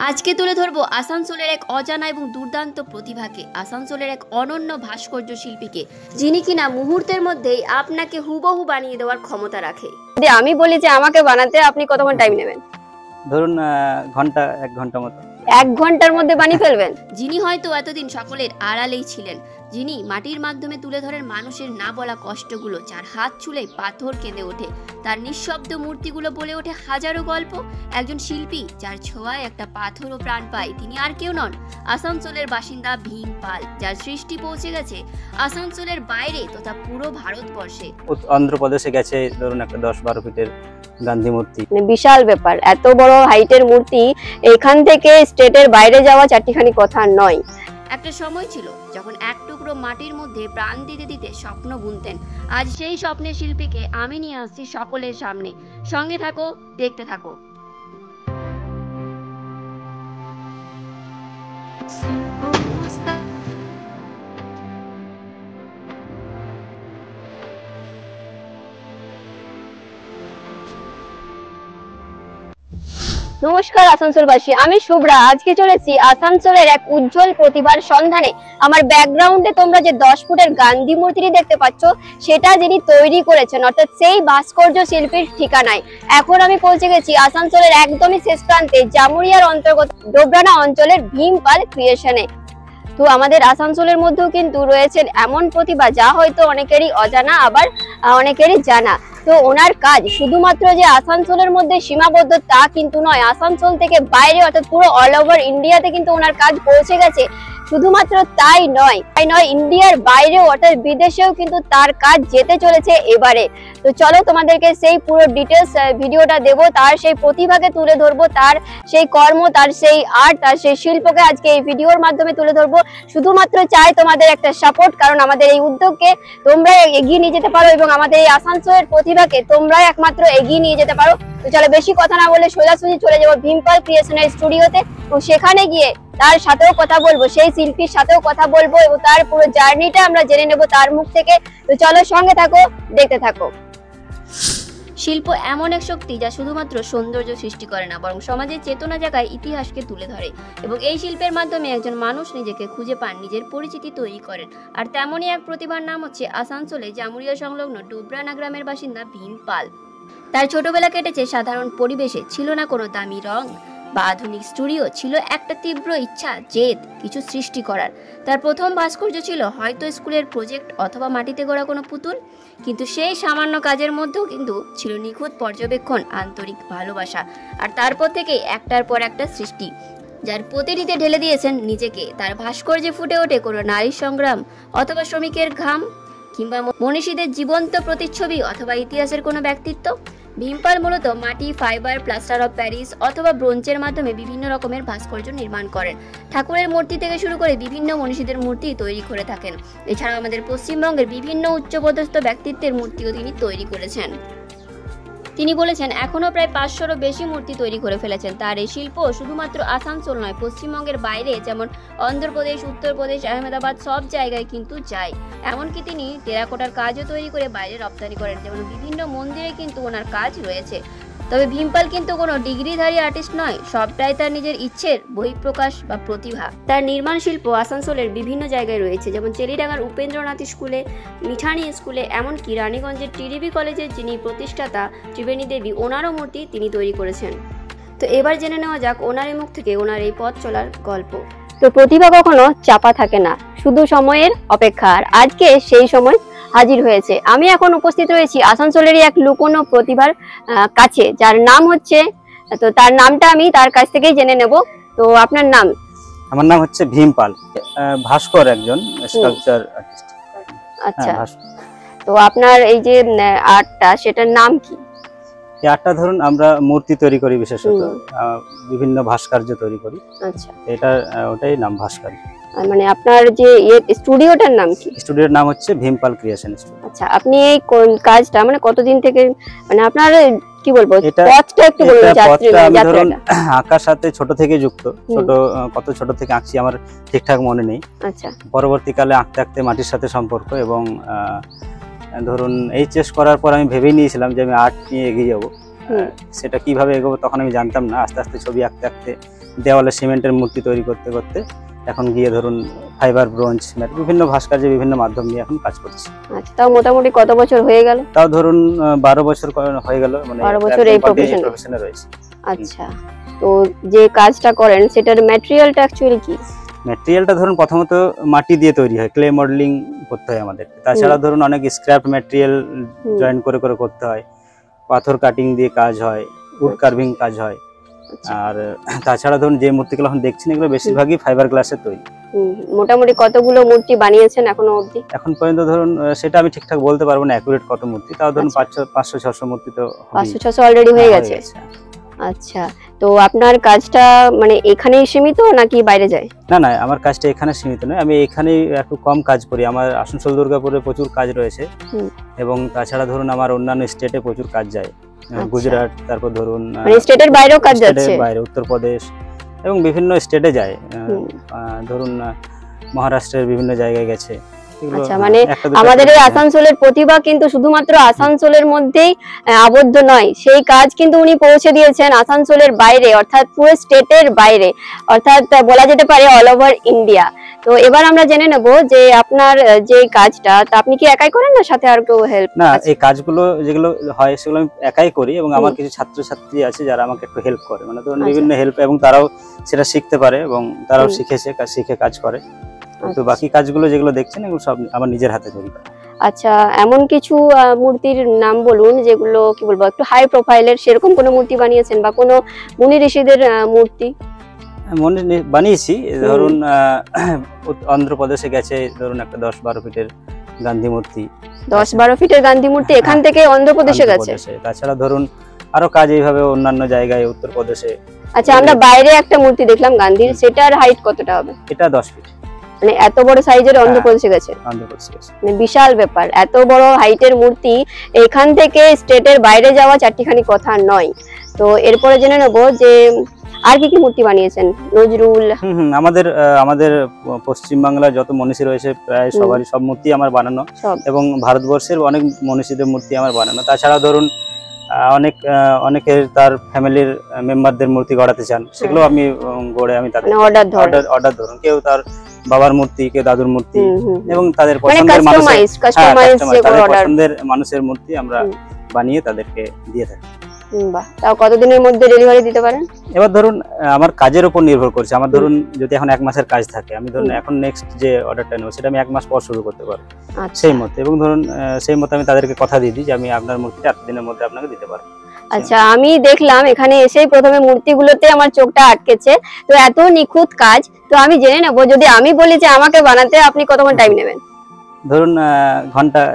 আজকে তুলে ধরবো আসানসোলের এক অজানা এবং দুর্দান্ত প্রতিভাকে, আসানসোলের এক অনন্য ভাস্কর্য শিল্পীকে, যিনি কিনা মুহূর্তের মধ্যেই আপনাকে হুবহু বানিয়ে দেওয়ার ক্ষমতা রাখে। যদি আমি বলি যে আমাকে বানাতে আপনি কতক্ষণ টাইম নেবেন? ধরুন এক ঘন্টা মতো। 1 ঘন্টার মধ্যে বানিয়ে ফেলবেন? যিনি হয়তো এতদিন সকলের আড়ালেই ছিলেন, যিনি মাটির মাধ্যমে তুলে ধরেন মানুষের না বলা কষ্টগুলো, যার হাত ছুলে পাথর কেঁদে ওঠে, তার নিঃশব্দ মূর্তিগুলো বলে ওঠে হাজারো গল্প। একজন শিল্পী যার ছোঁয়ায় একটা পাথরও প্রাণ পায়, তিনি আর কেউ নন, আসানসোলের বাসিন্দা ভীম পাল, যার সৃষ্টি পৌঁছে গেছে আসানসোলের বাইরে তথা পুরো ভারতবর্ষে। অন্ধ্রপ্রদেশে গেছে ধরুন একটা 10-12 ফিটের গান্ধী মূর্তি, বিশাল ব্যাপার। এত বড় হাইটের মূর্তি এখান থেকে স্টেটের বাইরে যাওয়া চারটিখানি কথা নয়। একটা সময় ছিল যখন এক টুকরো মাটির মধ্যে প্রাণ দিতে দিতে স্বপ্ন বুনতেন। আজ সেই স্বপ্নের শিল্পীকে আমি নিয়ে আসছি সকলের সামনে। সঙ্গে থাকো, দেখতে থাকো। নমস্কার আসানসোলবাসী, আমি শুভ্রা। আজকে চলেছি আসানসোলের এক উজ্জ্বল প্রতিভার সন্ধানে। আমার ব্যাকগ্রাউন্ডে তোমরা যে 10 ফুটের গান্ধী মূর্তিটি দেখতে পাচ্ছ, সেটা যিনি তৈরি করেছেন, অর্থাৎ সেই ভাস্কর্য শিল্পীর ঠিকানায়। এখন আমি পৌঁছে গেছি আসানসোলের একদমই শেষ প্রান্তে, জামুরিয়ার অন্তর্গত ডোবরানা অঞ্চলের ভীম পাল ক্রিয়েশনে। তো আমাদের আসানসোলের মধ্যেও কিন্তু রয়েছেন এমন প্রতিভা যা হয়তো অনেকেরই অজানা, আবার অনেকেরই জানা। তো ওনার কাজ শুধুমাত্র যে আসানসোলের মধ্যে সীমাবদ্ধ তা কিন্তু নয়, আসানসোল থেকে বাইরে অর্থাৎ পুরো অল ওভার ইন্ডিয়াতে কিন্তু ওনার কাজ পৌঁছে গেছে। শুধুমাত্র তাই নয়, ইন্ডিয়ার বাইরেও অর্থাৎ বিদেশেও কিন্তু তার কাজ যেতে চলেছে এবারে। তো চলো তোমাদেরকে সেই পুরো ডিটেলস ভিডিওটা দেবো, তার সেই প্রতিভাকে তুলে ধরবো, তার সেই কর্ম, তার সেই আর্ট, তার সেই শিল্পকে আজকে এই ভিডিওর মাধ্যমে তুলে ধরবো। শুধুমাত্র চাই তোমাদের একটা সাপোর্ট, কারণ আমাদের এই উদ্যোগকে তোমরা এগিয়ে নিয়ে যেতে পারো এবং আমাদের এই আসানসোলের প্রতিভাকে তোমরাই একমাত্র এগিয়ে নিয়ে যেতে পারো। তো চলো বেশি কথা না বলে সোজাসুজি চলে যাবো ভীম পাল ক্রিয়েশনের স্টুডিওতে, এবং সেখানে গিয়ে তার সাথেও কথা বলবো, সেই শিল্পীর সাথেও কথা বলবো এবং তার পুরো জার্নিটা আমরা জেনে নেবো তার মুখ থেকে। তো চলো সঙ্গে থাকো, দেখতে থাকো। শিল্প এমন এক শক্তি যা শুধুমাত্র সৌন্দর্য সৃষ্টি করে না, বরং সমাজের চেতনা জায়গায় ইতিহাসকে তুলে ধরে। এবং এই শিল্পের মাধ্যমে একজন মানুষ নিজেকে খুঁজে পান, নিজের পরিচিতি তৈরি করেন। আর তেমনই এক প্রতিভার নাম হচ্ছে আসানসোলে জামুরিয়া সংলগ্ন ডোবরানা গ্রামের বাসিন্দা ভীম পাল। তার ছোটবেলা কেটেছে সাধারণ পরিবেশে, ছিল না কোনো দামি রং বা আধুনিক স্টুডিও, ছিল একটা তীব্র ইচ্ছা, জেদ কিছু সৃষ্টি করার। তার প্রথম ভাস্কর্য ছিল হয়তো স্কুলের প্রজেক্ট অথবা মাটিতে গড়া কোনো পুতুল, কিন্তু সেই সামান্য কাজের মধ্যেও কিন্তু ছিল নিখুঁত পর্যবেক্ষণ, আন্তরিক ভালোবাসা। আর তারপর থেকে একটার পর একটা সৃষ্টি, যার প্রতিটিতে ঢেলে দিয়েছেন নিজেকে। তার ভাস্কর্যে ফুটে ওঠে কোনো নারীর সংগ্রাম অথবা শ্রমিকের ঘাম, কিংবা মনীষীদের জীবন্ত প্রতিচ্ছবি অথবা ইতিহাসের কোনো ব্যক্তিত্ব। ভীম পাল মূলত মাটি, ফাইবার, প্লাস্টার অফ প্যারিস অথবা ব্রোঞ্জের মাধ্যমে বিভিন্ন রকমের ভাস্কর্য নির্মাণ করেন। ঠাকুরের মূর্তি থেকে শুরু করে বিভিন্ন মনীষীদের মূর্তি তৈরি করে থাকেন। এছাড়াও আমাদের পশ্চিমবঙ্গের বিভিন্ন উচ্চপদস্থ ব্যক্তিত্বের মূর্তিও তিনি তৈরি করেছেন। তিনি বলেছেন এখনো প্রায় 500রও বেশি মূর্তি তৈরি করে ফেলেছেন। তার এই শিল্প শুধুমাত্র আসানসোল নয়, পশ্চিমবঙ্গের বাইরে যেমন অন্ধ্রপ্রদেশ, উত্তরপ্রদেশ, আহমেদাবাদ সব জায়গায় কিন্তু যায়। এমনকি তিনি টেরাকোটার কাজও তৈরি করে বাইরে রপ্তানি করেন, যেমন বিভিন্ন মন্দিরে কিন্তু ওনার কাজ রয়েছে। তবে ভীম পাল কিন্তু কোনো ডিগ্রিধারী আর্টিস্ট নয়, সবটাই তার নিজের ইচ্ছের বহিঃপ্রকাশ বা প্রতিভা। তার নির্মাণ শিল্প আসানসোলের বিভিন্ন জায়গায় রয়েছে, যেমন চেলিডাঙ্গার উপেন্দ্রনাথ স্কুলে, মিঠানি স্কুলে, এমনকি রানীগঞ্জের টিডিবি কলেজের যিনি প্রতিষ্ঠাতা ত্রিবেণী দেবী, ওনারও মূর্তি তিনি তৈরি করেছেন। তো এবার জেনে নেওয়া যাক ওনার মুখ থেকে ওনার এই পথ চলার গল্প। তো প্রতিভা কখনো চাপা থাকে না, শুধু সময়ের অপেক্ষা। আর আজকে সেই সময় হাজির হয়েছে। আমি এখন উপস্থিত রয়েছি আসানসোলেরই এক লুকোনো প্রতিভার কাছে, যার নাম হচ্ছে, তো তার নামটা আমি তার কাছ থেকেই জেনে নেব। তো আপনার নাম? আমার নাম হচ্ছে ভীম পাল, ভাস্কর, একজন স্কাল্পচার আর্টিস্ট। আচ্ছা, তো আপনার এই যে আর্টটা, সেটার নাম কি? এই আর্টটা ধরুন আমরা মূর্তি তৈরি করি, বিশেষত বিভিন্ন ভাস্কর্য তৈরি করি। আচ্ছা, এটা ওটাই নাম ভাস্কর্য। মানে আপনার যে স্টুডিওটার নাম কি? স্টুডিওর নাম হচ্ছে ভীম পাল ক্রিয়েশন স্টুডিও। আচ্ছা, আপনি এই কাজটা মানে কতদিন থেকে, মানে আপনার কি বলবো, পথটা একটু বলুন। ধরুন আঁকার সাথে ছোট থেকে যুক্ত, কত ছোট থেকে আঁকছি আমার ঠিকঠাক মনে নেই। আচ্ছা, পরবর্তীকালে আঁকতে আঁকতে মাটির সাথে সম্পর্ক, এবং ধরুন এইচএস করার পর আমি ভেবেই নিয়েছিলাম যে আমি আর্ট নিয়ে এগিয়ে যাবো। সেটা কিভাবে এগোবো তখন আমি জানতাম না। আস্তে আস্তে ছবি আঁকতে আঁকতে দেওয়ালে সিমেন্টের মূর্তি তৈরি করতে করতে এখন গিয়ে ধরুন ফাইবার, ব্রোঞ্জ, বিভিন্ন ভাস্কর্যের বিভিন্ন মাধ্যম নিয়ে এখন কাজ করছি। আচ্ছা, তাও মোটামুটি কত বছর হয়ে গেল? তাও ধরুন 12 বছর হয়ে গেল, মানে 12 বছর এই প্রফেশনে রয়েছে। আচ্ছা, তো যে কাজটা করেন সেটার ম্যাটেরিয়ালটা অ্যাকচুয়ালি কি? ম্যাটেরিয়ালটা ধরুন প্রথমত মাটি দিয়ে তৈরি হয়, ক্লে মডেলিং করতে হয় আমাদের। তাছাড়া ধরুন অনেক স্ক্র্যাপ ম্যাটেরিয়াল জয়েন করে করে করতে হয়, পাথর কাটিং দিয়ে কাজ হয়, উড কার্ভিং কাজ হয়। আর তাছাড়া ধরুন যে মূর্তিগুলো এখন দেখছেন এগুলো বেশিরভাগই ফাইবার গ্লাসের তৈরি। মোটামুটি কতগুলো মূর্তি বানিয়েছেন এখনো অবধি? এখন পর্যন্ত ধরুন সেটা আমি ঠিকঠাক বলতে পারবো না অ্যাকুরেট কত মূর্তি, তাও ধরুন 500-600 মূর্তি তো 500-600 অলরেডি হয়ে গেছে। আচ্ছা, তো আপনার কাজটা মানে এখানেই সীমিত নাকি বাইরে যায়? না না, আমার কাজটা এখানে সীমিত নয়, আমি এখানেই একটু কম কাজ করি। আমার আসানসোল, দুর্গাপুরে প্রচুর কাজ রয়েছে এবং তাছাড়া ধরুন আমার অন্যান্য স্টেটে প্রচুর কাজ যায়, গুজরাট, তারপর ধরুন মানে স্টেটের বাইরেও কাজ যাচ্ছে, বাইরে উত্তরপ্রদেশ এবং বিভিন্ন স্টেটে যায়, ধরুন মহারাষ্ট্রের বিভিন্ন জায়গায় গেছে। আচ্ছা, মানে আমাদের এই আসানসোলের প্রতিভা কিন্তু শুধুমাত্র আসানসোলের মধ্যেই আবদ্ধ নয়, সেই কাজ কিন্তু উনি পৌঁছে দিয়েছেন আসানসোলের বাইরে, অর্থাৎ পুরো স্টেটের বাইরে, অর্থাৎ বলা যেতে পারে অল ওভার ইন্ডিয়া। তো এবার আমরা জেনে নেব যে আপনার যে কাজটা, তা আপনি কি একাই করেন না সাথে আর কেউ হেল্প? না, এই কাজগুলো যেগুলো হয় সেগুলো আমি একাই করি এবং আমার কিছু ছাত্রছাত্রী আছে যারা আমাকে একটু হেল্প করে, মানে ধরুন বিভিন্ন হেল্প, এবং তারাও সেটা শিখতে পারে এবং তারাও শিখে কাজ করে। তো বাকি কাজগুলো যেগুলো দেখছেন এগুলো সব আমার নিজের হাতে তৈরি করা। আচ্ছা, এমন কিছু মূর্তির নাম বলুন যেগুলো কি বলবো একটু হাই প্রোফাইলের, সেরকম কোনো মূর্তি বানিয়েছেন বা কোনো মুনি ঋষিদের মূর্তি? বানিয়েছি, ধরুন অন্ধ্রপ্রদেশে গেছে ধরুন একটা 10-12 ফিটের গান্ধী মূর্তি। 10-12 ফিটের গান্ধী মূর্তি এখান থেকে অন্ধ্রপ্রদেশে গেছে? তাছাড়া ধরুন আরো কাজ এইভাবে অন্যান্য জায়গায় উত্তরপ্রদেশে। আচ্ছা, আমরা বাইরে একটা মূর্তি দেখলাম গান্ধীর, সেটার হাইট কতটা হবে? এটা 10 ফিট। মানে এত বড় সাইজের অন্ধ্রপ্রদেশে গেছে? মানে বিশাল ব্যাপার, এত বড় হাইটের মূর্তি এখান থেকে স্টেটের বাইরে যাওয়া চারটিখানি কথা নয়। তো এরপরে জেনে নেবো যে আর কি কি মূর্তি বানিয়েছেন? নজরুল? আমাদের পশ্চিম বাংলার যত মনীষী রয়েছে প্রায় সবারই সব মূর্তি আমার বানানো, এবং ভারতবর্ষের অনেক মনীষীদের মূর্তি আমার বানানো। তাছাড়া ধরুন অনেকের তার ফ্যামিলির মেম্বারদের মূর্তি গড়াতে চান, সেগুলো আমি গড়ে আমি তাদের অর্ডার ধরুন, কেউ তার বাবার মূর্তি, কেউ দাদুর মূর্তি, এবং তাদের পছন্দের মানুষের মূর্তি আমরা বানিয়ে তাদেরকে দিয়ে থাকি। বাহ, তাও কতদিনের মধ্যে ডেলিভারি দিতে পারেন? এবার ধরুন আমার কাজের উপর নির্ভর করছে। আমার ধরুন যদি এখন 1 মাসের কাজ থাকে, আমি ধরুন এখন নেক্সট যে অর্ডারটা নেব সেটা আমি 1 মাস পর শুরু করতে পারবো সেই মতো, এবং ধরুন সেই মতো আমি তাদেরকে কথা দিয়ে দিই যে আমি আপনার মূর্তিটা 8 দিনের মধ্যে আপনাকে দিতে পারবো। আচ্ছা, আমি দেখলাম এখানে এসেই প্রথমে মূর্তিগুলোতে আমার চোখটা আটকেছে, তো এত নিখুঁত কাজ। তো আমি জেনে নেব, যদি আমি বলি যে আমাকে বানাতে, আপনি কতক্ষণ টাইম নেবেন? ধরুন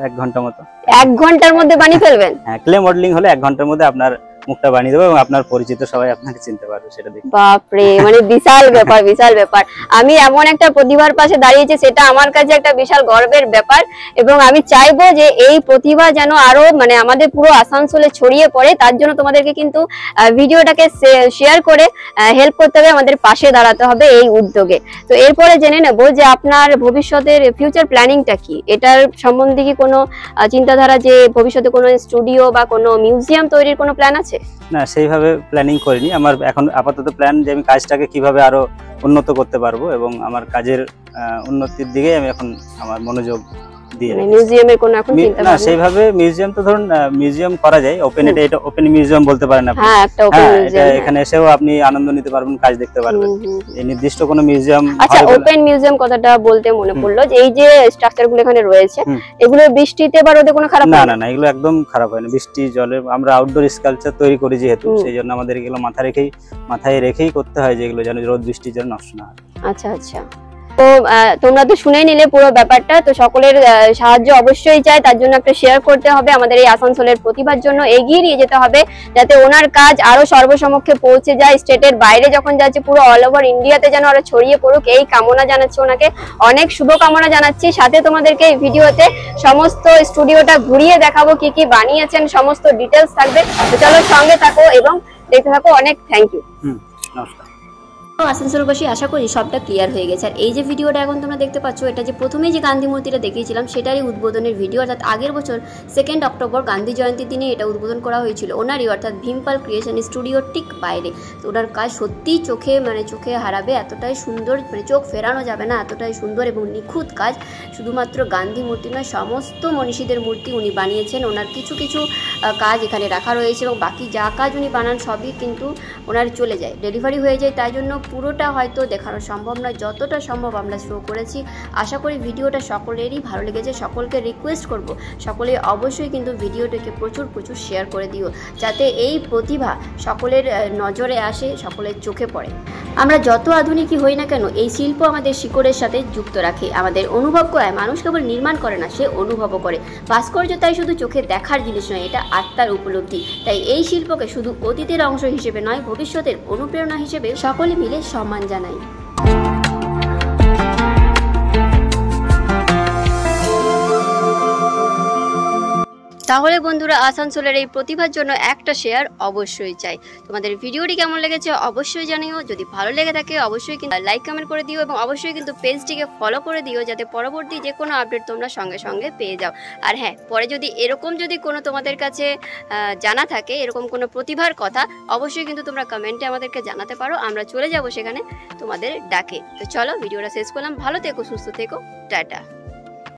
1 ঘন্টা মতো। 1 ঘন্টার মধ্যে বানিয়ে ফেলবেন? হ্যাঁ, ক্লে মডেলিং হলে 1 ঘন্টার মধ্যে আপনার মুখটা বানিয়ে দেবো এবং আপনার পরিচিত সবাই আপনাকে চিনতে পারবে সেটা দেখে। বাপরে, মানে বিশাল ব্যাপার, বিশাল ব্যাপার। আমি এমন একটা প্রতিভার পাশে দাঁড়িয়েছি, সেটা আমার কাছে একটা বিশাল গর্বের ব্যাপার, এবং আমি চাইবো যে এই প্রতিভা যেন আরো মানে আমাদের পুরো আসানসোলে ছড়িয়ে পড়ে। তার জন্য তোমাদেরকে কিন্তু ভিডিওটাকে শেয়ার করে হেল্প করতে হবে, আমাদের পাশে দাঁড়াতে হবে এই উদ্যোগে। তো এরপরে জেনে নেব যে আপনার ভবিষ্যতের ফিউচার প্ল্যানিংটা কি, এটার সম্বন্ধে কি কোনো চিন্তাধারা, যে ভবিষ্যতে কোনো স্টুডিও বা কোনো মিউজিয়াম তৈরির কোনো প্ল্যান আছে? না, সেইভাবে প্ল্যানিং করিনি। আমার এখন আপাতত প্ল্যান যে আমি কাজটাকে কিভাবে আরো উন্নত করতে পারবো এবং আমার কাজের উন্নতির দিকে আমি এখন আমার মনোযোগ দিয়ে রেখেছি। মিউজিয়ামের কোনো এখন চিন্তা না, সেইভাবে মিউজিয়াম তো ধরুন মিউজিয়াম করা যায়, ওপেন, এটা ওপেন মিউজিয়াম বলতে পারেন আপনি। হ্যাঁ, একটা ওপেন মিউজিয়াম, এখানে এসেও আপনি আনন্দ নিতে পারবেন, কাজ দেখতে পারবেন। এই নির্দিষ্ট কোনো মিউজিয়াম। আচ্ছা, ওপেন মিউজিয়াম কথাটা বলতে মনে পড়লো যে এই যে স্ট্রাকচার গুলো এখানে রয়েছে, এগুলো বৃষ্টিতে বা রোদে কোনো খারাপ হয় না? না, এগুলো একদম খারাপ হয় না। বৃষ্টি জলে আমরা আউটডোর স্কাল্পচার তৈরি করি যেহেতু, সেই জন্য আমাদের এগুলো মাথায় রেখেই করতে হয়, যেগুলো যেন রোদ বৃষ্টির জন্য নষ্ট না হয়। আচ্ছা আচ্ছা, তো তোমরা তো শুনেই নিলে পুরো ব্যাপারটা। তো সকলের সাহায্য অবশ্যই চাই, তার জন্য একটা শেয়ার করতে হবে, আমাদের এই আসানসোলের প্রতিভার জন্য এগিয়ে নিয়ে যেতে হবে, যাতে ওনার কাজ আরো সর্বসমক্ষে পৌঁছে যায়, স্টেটের বাইরে যখন যাচ্ছে পুরো অল ওভার ইন্ডিয়াতে যেন আরো ছড়িয়ে পড়ুক, এই কামনা জানাচ্ছি ওনাকে, অনেক শুভকামনা জানাচ্ছি। সাথে তোমাদেরকে এই ভিডিওতে সমস্ত স্টুডিওটা ঘুরিয়ে দেখাবো, কি কি বানিয়েছেন, সমস্ত ডিটেলস থাকবে। তো চলো সঙ্গে থাকো এবং দেখতে থাকো। অনেক থ্যাংক ইউ। নমস্কার। আসানসোলবাসী আশা করি সবটা ক্লিয়ার হয়ে গেছে। আর এই যে ভিডিওটা এখন তোমরা দেখতে পাচ্ছ, এটা যে প্রথমেই যে গান্ধী মূর্তিটা দেখিয়েছিলাম সেটারই উদ্বোধনের ভিডিও, অর্থাৎ আগের বছর 2 অক্টোবর গান্ধী জয়ন্তীর দিনে এটা উদ্বোধন করা হয়েছিল ওনারই, অর্থাৎ ভীমপাল ক্রিয়েশন স্টুডিওর ঠিক বাইরে। তো ওনার কাজ সত্যিই চোখে হারাবে, এতটাই সুন্দর, চোখ ফেরানো যাবে না, এতটাই সুন্দর এবং নিখুঁত কাজ। শুধুমাত্র গান্ধী মূর্তি নয়, সমস্ত মনীষীদের মূর্তি উনি বানিয়েছেন। ওনার কিছু কাজ এখানে রাখা রয়েছে এবং বাকি যা কাজ উনি বানান সবই কিন্তু ওনার চলে যায়, ডেলিভারি হয়ে যায়, তাই জন্য পুরোটা হয়তো দেখানো সম্ভব নয়। যতটা সম্ভব আমরা শো করেছি। আশা করি ভিডিওটা সকলেরই ভালো লেগেছে। সকলকে রিকোয়েস্ট করব, সকলে অবশ্যই কিন্তু ভিডিওটাকে প্রচুর শেয়ার করে দিও, যাতে এই প্রতিভা সকলের নজরে আসে, সকলের চোখে পড়ে। আমরা যত আধুনিকই হই না কেন, এই শিল্প আমাদের শিকড়ের সাথে যুক্ত রাখে, আমাদের অনুভব করায়। মানুষ কেবল নির্মাণ করে না, সে অনুভবও করে। ভাস্কর্য তাই শুধু চোখে দেখার জিনিস নয়, এটা আত্মার উপলব্ধি। তাই এই শিল্পকে শুধু অতীতের অংশ হিসেবে নয়, ভবিষ্যতের অনুপ্রেরণা হিসেবে সকলে মিলে সম্মান জানাই। তাহলে বন্ধুরা, আসানসোলের এই প্রতিভার জন্য একটা শেয়ার অবশ্যই চাই। তোমাদের ভিডিওটি কেমন লেগেছে অবশ্যই জানিও। যদি ভালো লেগে থাকে অবশ্যই কিন্তু লাইক কমেন্ট করে দিও এবং অবশ্যই কিন্তু পেজটিকে ফলো করে দিও, যাতে পরবর্তী যে কোনো আপডেট তোমরা সঙ্গে সঙ্গে পেয়ে যাও। আর হ্যাঁ, পরে যদি এরকম কোনো তোমাদের কাছে জানা থাকে, এরকম কোনো প্রতিভার কথা, অবশ্যই কিন্তু তোমরা কমেন্টে আমাদেরকে জানাতে পারো। আমরা চলে যাব সেখানে তোমাদের ডাকে। তো চলো, ভিডিওটা শেষ করলাম। ভালো থেকো, সুস্থ থেকো, টাটা।